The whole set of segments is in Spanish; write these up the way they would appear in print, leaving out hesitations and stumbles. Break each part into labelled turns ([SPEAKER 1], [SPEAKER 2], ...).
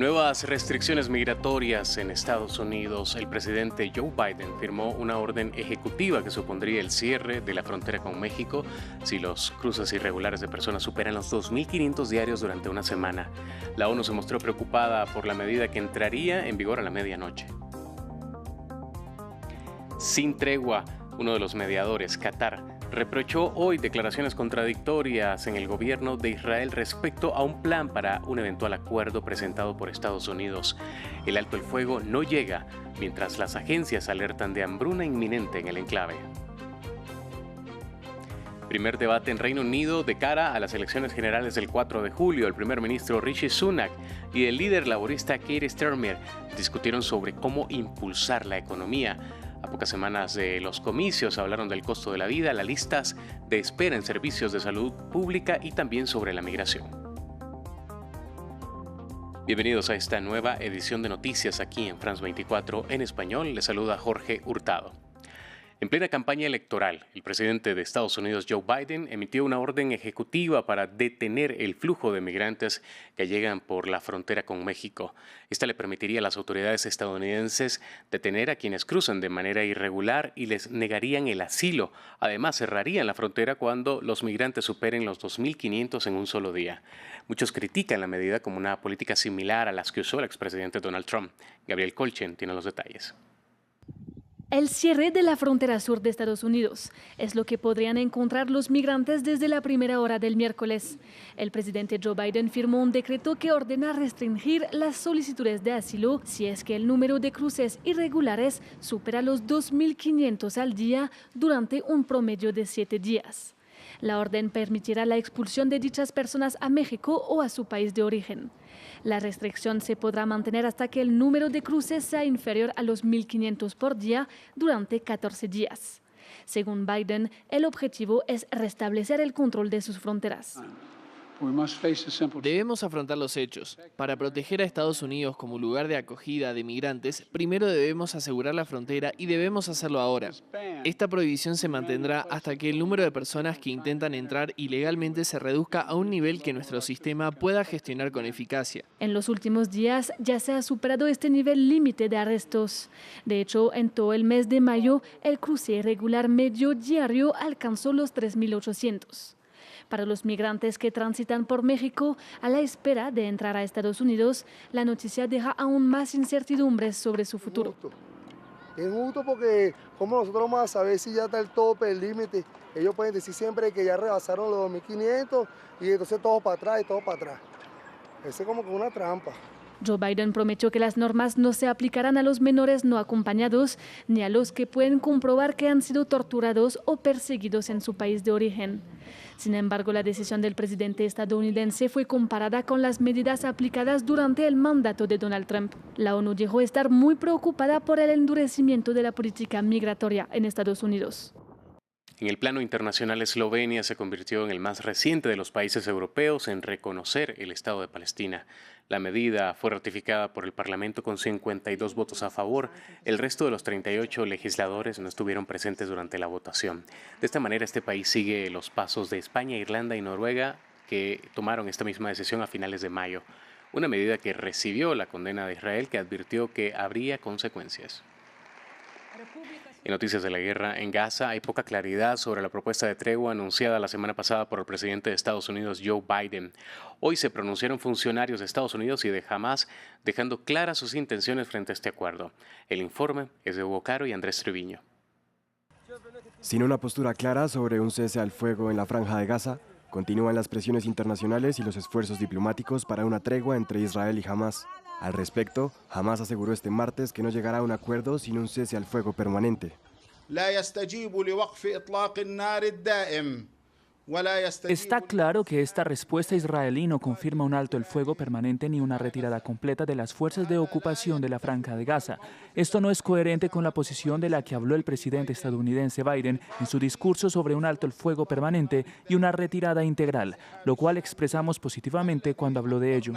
[SPEAKER 1] Nuevas restricciones migratorias en Estados Unidos. El presidente Joe Biden firmó una orden ejecutiva que supondría el cierre de la frontera con México si los cruces irregulares de personas superan los 2.500 diarios durante una semana. La ONU se mostró preocupada por la medida que entraría en vigor a la medianoche. Sin tregua, uno de los mediadores, Qatar, reprochó hoy declaraciones contradictorias en el gobierno de Israel respecto a un plan para un eventual acuerdo presentado por Estados Unidos. El alto el fuego no llega, mientras las agencias alertan de hambruna inminente en el enclave. Primer debate en Reino Unido de cara a las elecciones generales del 4 de julio. El primer ministro Rishi Sunak y el líder laborista Keir Starmer discutieron sobre cómo impulsar la economía. A pocas semanas de los comicios hablaron del costo de la vida, las listas de espera en servicios de salud pública y también sobre la migración. Bienvenidos a esta nueva edición de noticias aquí en France 24 en español. Les saluda Jorge Hurtado. En plena campaña electoral, el presidente de Estados Unidos, Joe Biden, emitió una orden ejecutiva para detener el flujo de migrantes que llegan por la frontera con México. Esta le permitiría a las autoridades estadounidenses detener a quienes cruzan de manera irregular y les negarían el asilo. Además, cerrarían la frontera cuando los migrantes superen los 2.500 en un solo día. Muchos critican la medida como una política similar a las que usó el expresidente Donald Trump. Gabriel Colchen tiene los detalles.
[SPEAKER 2] El cierre de la frontera sur de Estados Unidos es lo que podrían encontrar los migrantes desde la primera hora del miércoles. El presidente Joe Biden firmó un decreto que ordena restringir las solicitudes de asilo si es que el número de cruces irregulares supera los 2.500 al día durante un promedio de 7 días. La orden permitirá la expulsión de dichas personas a México o a su país de origen. La restricción se podrá mantener hasta que el número de cruces sea inferior a los 1.500 por día durante 14 días. Según Biden, el objetivo es restablecer el control de sus fronteras.
[SPEAKER 3] Debemos afrontar los hechos. Para proteger a Estados Unidos como lugar de acogida de migrantes, primero debemos asegurar la frontera y debemos hacerlo ahora. Esta prohibición se mantendrá hasta que el número de personas que intentan entrar ilegalmente se reduzca a un nivel que nuestro sistema pueda gestionar con eficacia.
[SPEAKER 2] En los últimos días ya se ha superado este nivel límite de arrestos. De hecho, en todo el mes de mayo, el cruce irregular medio diario alcanzó los 3.800. Para los migrantes que transitan por México a la espera de entrar a Estados Unidos, la noticia deja aún más incertidumbres sobre su futuro.
[SPEAKER 4] Es injusto porque como nosotros vamos a saber si ya está el tope, el límite. Ellos pueden decir siempre que ya rebasaron los 2.500 y entonces todo para atrás y todo para atrás. Eso es como que una trampa.
[SPEAKER 2] Joe Biden prometió que las normas no se aplicarán a los menores no acompañados ni a los que pueden comprobar que han sido torturados o perseguidos en su país de origen. Sin embargo, la decisión del presidente estadounidense fue comparada con las medidas aplicadas durante el mandato de Donald Trump. La ONU dijo estar muy preocupada por el endurecimiento de la política migratoria en Estados Unidos.
[SPEAKER 1] En el plano internacional, Eslovenia se convirtió en el más reciente de los países europeos en reconocer el Estado de Palestina. La medida fue ratificada por el Parlamento con 52 votos a favor. El resto de los 38 legisladores no estuvieron presentes durante la votación. De esta manera, este país sigue los pasos de España, Irlanda y Noruega, que tomaron esta misma decisión a finales de mayo. Una medida que recibió la condena de Israel, que advirtió que habría consecuencias. En noticias de la guerra en Gaza, hay poca claridad sobre la propuesta de tregua anunciada la semana pasada por el presidente de Estados Unidos, Joe Biden. Hoy se pronunciaron funcionarios de Estados Unidos y de Hamas, dejando claras sus intenciones frente a este acuerdo. El informe es de Hugo Caro y Andrés Treviño.
[SPEAKER 5] Sin una postura clara sobre un cese al fuego en la franja de Gaza, continúan las presiones internacionales y los esfuerzos diplomáticos para una tregua entre Israel y Hamas. Al respecto, Hamas aseguró este martes que no llegará a un acuerdo sin un cese al fuego permanente.
[SPEAKER 6] Está claro que esta respuesta israelí no confirma un alto el fuego permanente ni una retirada completa de las fuerzas de ocupación de la Franja de Gaza. Esto no es coherente con la posición de la que habló el presidente estadounidense Biden en su discurso sobre un alto el fuego permanente y una retirada integral, lo cual expresamos positivamente cuando habló de ello.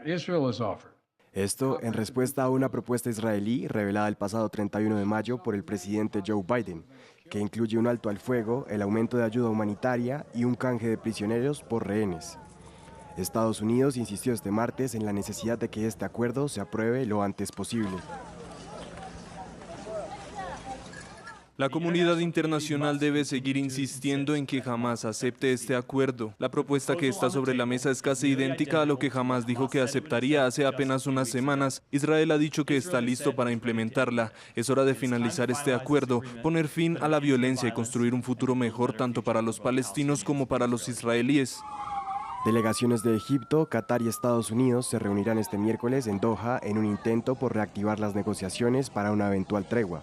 [SPEAKER 7] Israel has offered
[SPEAKER 5] Esto en respuesta a una propuesta israelí revelada el pasado 31 de mayo por el presidente Joe Biden, que incluye un alto al fuego, el aumento de ayuda humanitaria y un canje de prisioneros por rehenes. Estados Unidos insistió este martes en la necesidad de que este acuerdo se apruebe lo antes posible.
[SPEAKER 7] La comunidad internacional debe seguir insistiendo en que Hamás acepte este acuerdo. La propuesta que está sobre la mesa es casi idéntica a lo que Hamás dijo que aceptaría hace apenas unas semanas. Israel ha dicho que está listo para implementarla. Es hora de finalizar este acuerdo, poner fin a la violencia y construir un futuro mejor tanto para los palestinos como para los israelíes.
[SPEAKER 5] Delegaciones de Egipto, Qatar y Estados Unidos se reunirán este miércoles en Doha en un intento por reactivar las negociaciones para una eventual tregua.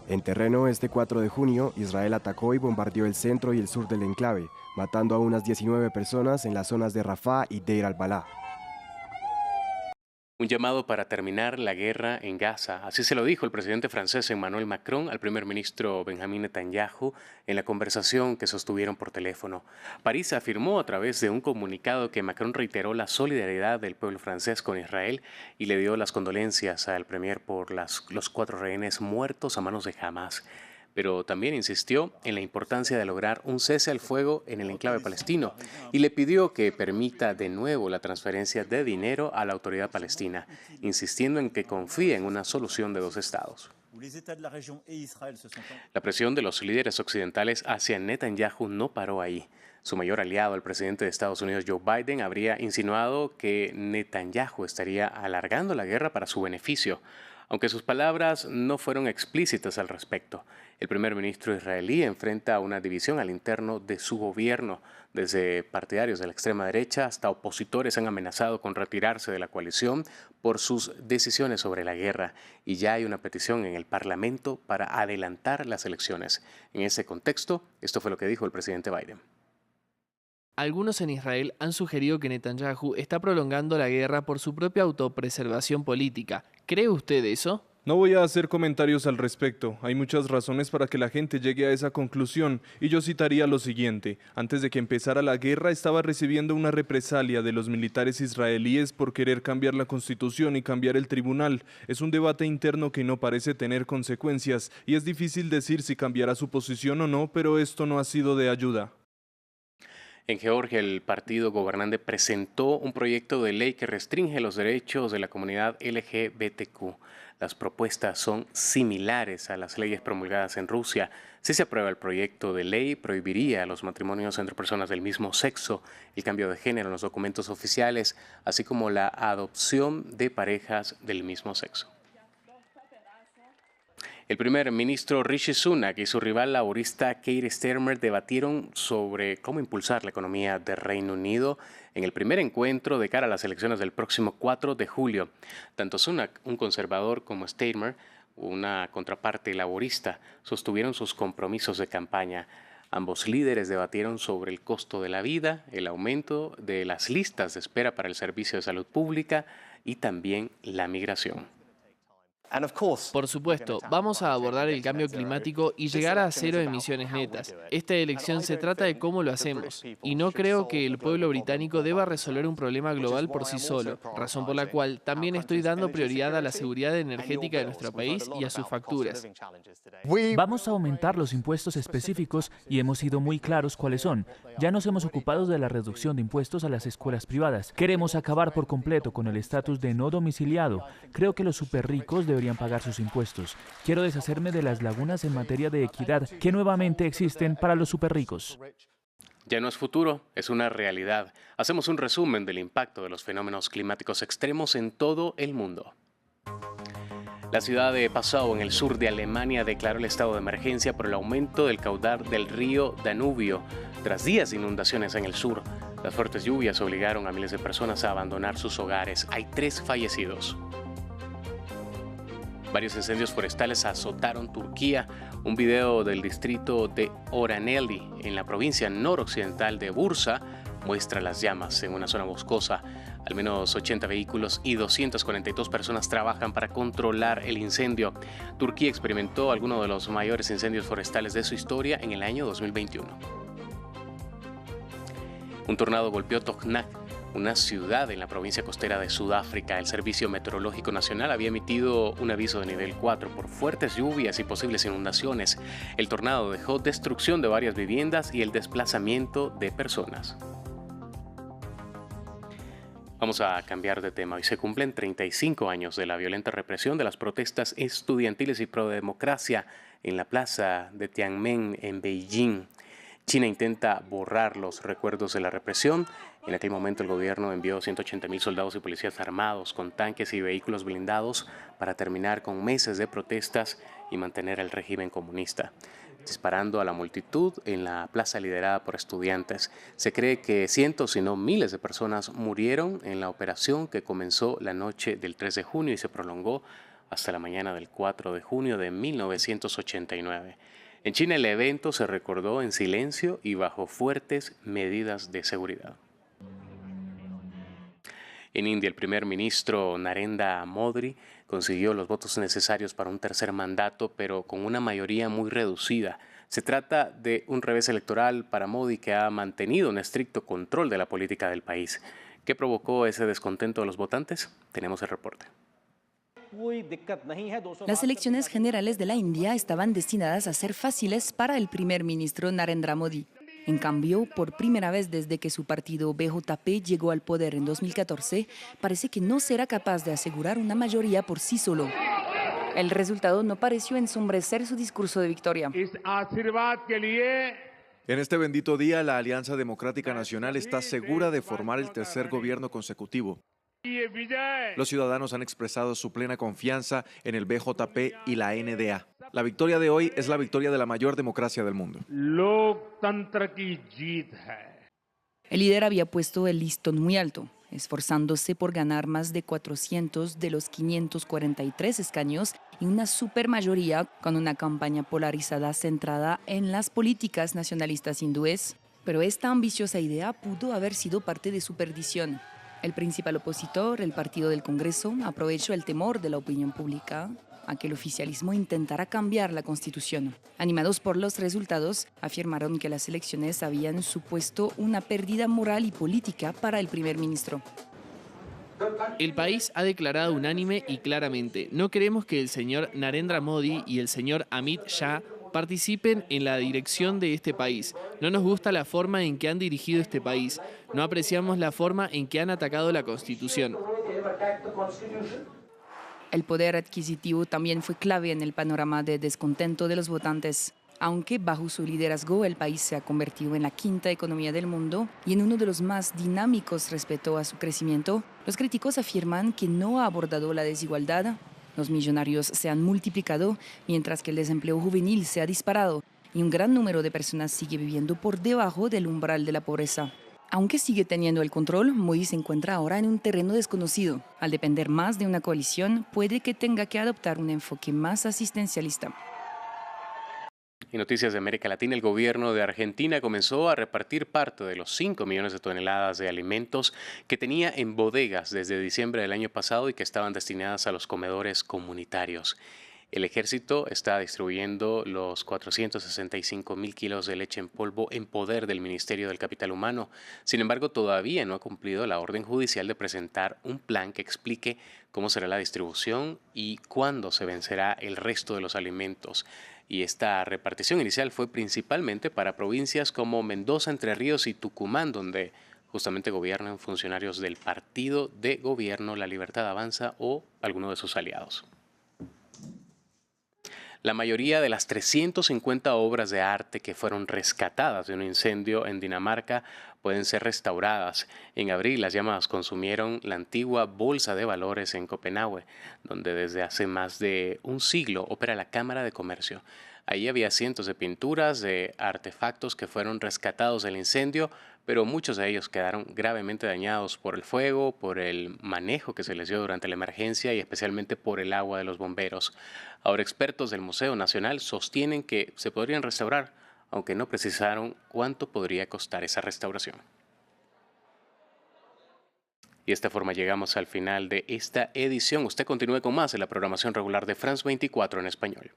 [SPEAKER 5] En terreno, este 4 de junio, Israel atacó y bombardeó el centro y el sur del enclave, matando a unas 19 personas en las zonas de Rafah y Deir al-Balá.
[SPEAKER 1] Un llamado para terminar la guerra en Gaza. Así se lo dijo el presidente francés Emmanuel Macron al primer ministro Benjamin Netanyahu en la conversación que sostuvieron por teléfono. París afirmó a través de un comunicado que Macron reiteró la solidaridad del pueblo francés con Israel y le dio las condolencias al premier por los 4 rehenes muertos a manos de Hamás. Pero también insistió en la importancia de lograr un cese al fuego en el enclave palestino y le pidió que permita de nuevo la transferencia de dinero a la autoridad palestina, insistiendo en que confía en una solución de 2 estados. La presión de los líderes occidentales hacia Netanyahu no paró ahí. Su mayor aliado, el presidente de Estados Unidos, Joe Biden, habría insinuado que Netanyahu estaría alargando la guerra para su beneficio, aunque sus palabras no fueron explícitas al respecto. El primer ministro israelí enfrenta una división al interno de su gobierno. Desde partidarios de la extrema derecha hasta opositores han amenazado con retirarse de la coalición por sus decisiones sobre la guerra. Y ya hay una petición en el Parlamento para adelantar las elecciones. En ese contexto, esto fue lo que dijo el presidente Biden.
[SPEAKER 3] Algunos en Israel han sugerido que Netanyahu está prolongando la guerra por su propia autopreservación política. ¿Cree usted eso?
[SPEAKER 7] No voy a hacer comentarios al respecto. Hay muchas razones para que la gente llegue a esa conclusión y yo citaría lo siguiente. Antes de que empezara la guerra estaba recibiendo una represalia de los militares israelíes por querer cambiar la constitución y cambiar el tribunal. Es un debate interno que no parece tener consecuencias y es difícil decir si cambiará su posición o no, pero esto no ha sido de ayuda.
[SPEAKER 1] En Georgia, el partido gobernante presentó un proyecto de ley que restringe los derechos de la comunidad LGBTQ. Las propuestas son similares a las leyes promulgadas en Rusia. Si se aprueba el proyecto de ley, prohibiría los matrimonios entre personas del mismo sexo, el cambio de género en los documentos oficiales, así como la adopción de parejas del mismo sexo. El primer ministro Rishi Sunak y su rival laborista Keir Starmer debatieron sobre cómo impulsar la economía del Reino Unido en el primer encuentro de cara a las elecciones del próximo 4 de julio. Tanto Sunak, un conservador, como Starmer, una contraparte laborista, sostuvieron sus compromisos de campaña. Ambos líderes debatieron sobre el costo de la vida, el aumento de las listas de espera para el servicio de salud pública y también la migración.
[SPEAKER 3] Por supuesto, vamos a abordar el cambio climático y llegar a 0 emisiones netas. Esta elección se trata de cómo lo hacemos, y no creo que el pueblo británico deba resolver un problema global por sí solo, razón por la cual también estoy dando prioridad a la seguridad energética de nuestro país y a sus facturas.
[SPEAKER 6] Vamos a aumentar los impuestos específicos y hemos sido muy claros cuáles son. Ya nos hemos ocupado de la reducción de impuestos a las escuelas privadas. Queremos acabar por completo con el estatus de no domiciliado. Creo que los superricos deberían pagar sus impuestos. Quiero deshacerme de las lagunas en materia de equidad que nuevamente existen para los superricos.
[SPEAKER 1] Ya no es futuro, es una realidad. Hacemos un resumen del impacto de los fenómenos climáticos extremos en todo el mundo. La ciudad de Passau, en el sur de Alemania, declaró el estado de emergencia por el aumento del caudal del río Danubio, tras días de inundaciones en el sur. Las fuertes lluvias obligaron a miles de personas a abandonar sus hogares. Hay 3 fallecidos. Varios incendios forestales azotaron Turquía. Un video del distrito de Oraneli, en la provincia noroccidental de Bursa, muestra las llamas en una zona boscosa. Al menos 80 vehículos y 242 personas trabajan para controlar el incendio. Turquía experimentó algunos de los mayores incendios forestales de su historia en el año 2021. Un tornado golpeó Tokhnak, una ciudad en la provincia costera de Sudáfrica. El Servicio Meteorológico Nacional había emitido un aviso de nivel 4 por fuertes lluvias y posibles inundaciones. El tornado dejó destrucción de varias viviendas y el desplazamiento de personas. Vamos a cambiar de tema. Hoy se cumplen 35 años de la violenta represión de las protestas estudiantiles y pro-democracia en la plaza de Tiananmen en Beijing. China intenta borrar los recuerdos de la represión. En aquel momento el gobierno envió 180.000 soldados y policías armados con tanques y vehículos blindados para terminar con meses de protestas y mantener el régimen comunista, disparando a la multitud en la plaza liderada por estudiantes. Se cree que cientos, si no miles de personas murieron en la operación que comenzó la noche del 3 de junio y se prolongó hasta la mañana del 4 de junio de 1989. En China el evento se recordó en silencio y bajo fuertes medidas de seguridad. En India, el primer ministro Narendra Modi consiguió los votos necesarios para un tercer mandato, pero con una mayoría muy reducida. Se trata de un revés electoral para Modi, que ha mantenido un estricto control de la política del país. ¿Qué provocó ese descontento de los votantes? Tenemos el reporte.
[SPEAKER 8] Las elecciones generales de la India estaban destinadas a ser fáciles para el primer ministro Narendra Modi. En cambio, por primera vez desde que su partido BJP llegó al poder en 2014, parece que no será capaz de asegurar una mayoría por sí solo. El resultado no pareció ensombrecer su discurso de victoria.
[SPEAKER 9] En este bendito día, la Alianza Democrática Nacional está segura de formar el tercer gobierno consecutivo. Los ciudadanos han expresado su plena confianza en el BJP y la NDA. La victoria de hoy es la victoria de la mayor democracia del mundo.
[SPEAKER 8] El líder había puesto el listón muy alto, esforzándose por ganar más de 400 de los 543 escaños y una supermayoría, con una campaña polarizada centrada en las políticas nacionalistas hindúes. Pero esta ambiciosa idea pudo haber sido parte de su perdición. El principal opositor, el Partido del Congreso, aprovechó el temor de la opinión pública a que el oficialismo intentara cambiar la Constitución. Animados por los resultados, afirmaron que las elecciones habían supuesto una pérdida moral y política para el primer ministro.
[SPEAKER 3] El país ha declarado unánime y claramente: no queremos que el señor Narendra Modi y el señor Amit Shah participen en la dirección de este país. No nos gusta la forma en que han dirigido este país. No apreciamos la forma en que han atacado la Constitución.
[SPEAKER 8] El poder adquisitivo también fue clave en el panorama de descontento de los votantes. Aunque bajo su liderazgo el país se ha convertido en la quinta economía del mundo y en uno de los más dinámicos respecto a su crecimiento, los críticos afirman que no ha abordado la desigualdad. Los millonarios se han multiplicado, mientras que el desempleo juvenil se ha disparado y un gran número de personas sigue viviendo por debajo del umbral de la pobreza. Aunque sigue teniendo el control, Modi se encuentra ahora en un terreno desconocido. Al depender más de una coalición, puede que tenga que adoptar un enfoque más asistencialista.
[SPEAKER 1] En noticias de América Latina, el gobierno de Argentina comenzó a repartir parte de los 5 millones de toneladas de alimentos que tenía en bodegas desde diciembre del año pasado y que estaban destinadas a los comedores comunitarios. El ejército está distribuyendo los 465.000 kilos de leche en polvo en poder del Ministerio del Capital Humano. Sin embargo, todavía no ha cumplido la orden judicial de presentar un plan que explique cómo será la distribución y cuándo se vencerá el resto de los alimentos. Y esta repartición inicial fue principalmente para provincias como Mendoza, Entre Ríos y Tucumán, donde justamente gobiernan funcionarios del Partido de Gobierno La Libertad Avanza o alguno de sus aliados. La mayoría de las 350 obras de arte que fueron rescatadas de un incendio en Dinamarca pueden ser restauradas. En abril, las llamas consumieron la antigua Bolsa de Valores en Copenhague, donde desde hace más de un siglo opera la Cámara de Comercio. Allí había cientos de pinturas, de artefactos que fueron rescatados del incendio, pero muchos de ellos quedaron gravemente dañados por el fuego, por el manejo que se les dio durante la emergencia y especialmente por el agua de los bomberos. Ahora, expertos del Museo Nacional sostienen que se podrían restaurar, aunque no precisaron cuánto podría costar esa restauración. Y de esta forma llegamos al final de esta edición. Usted continúe con más de la programación regular de France 24 en español.